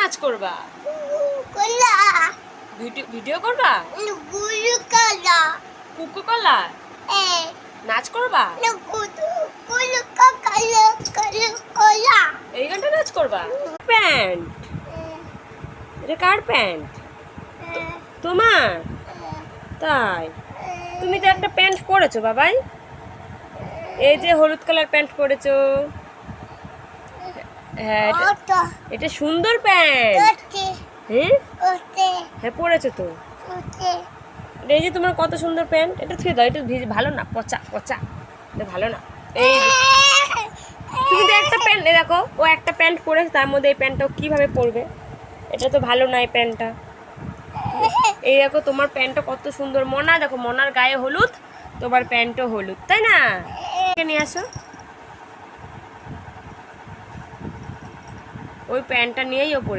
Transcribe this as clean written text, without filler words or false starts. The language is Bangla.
নাচ করবা? কোলা ভিডিও করবা? গুলু কোলা কুকু কলা এ নাচ করবা? গুলু কোলা কোলা এই গানটা নাচ করবা? প্যান্ট, এটা কার প্যান্ট? তোমার? তাই? তুমি তো একটা প্যান্ট পরেছো বাবাই, এই যে হলুদ কালার প্যান্ট পরেছো। হ্যাঁ এটা সুন্দর প্যান্ট। হ্যাঁ হ্যাঁ পরেছো তো। এই যে তোমার কত সুন্দর প্যান্ট, এটা থুয়ে দাও, এটা ভালো না, পচা পচা, এটা ভালো না। এই তুমি তো একটা প্যান্ট দেখো, ও একটা প্যান্ট পরেছে, তার মধ্যে এই প্যান্টটাও কিভাবে পরবে? এটা তো ভালো না এই প্যান্টটা। এই দেখো তোমার প্যান্টটা কত সুন্দর, মনা দেখো, মনার গায়ে হলুদ, তোমার প্যান্টও হলুদ, তাই না? নিয়ে আসো ওই প্যান্টটা নিয়েই ও পরে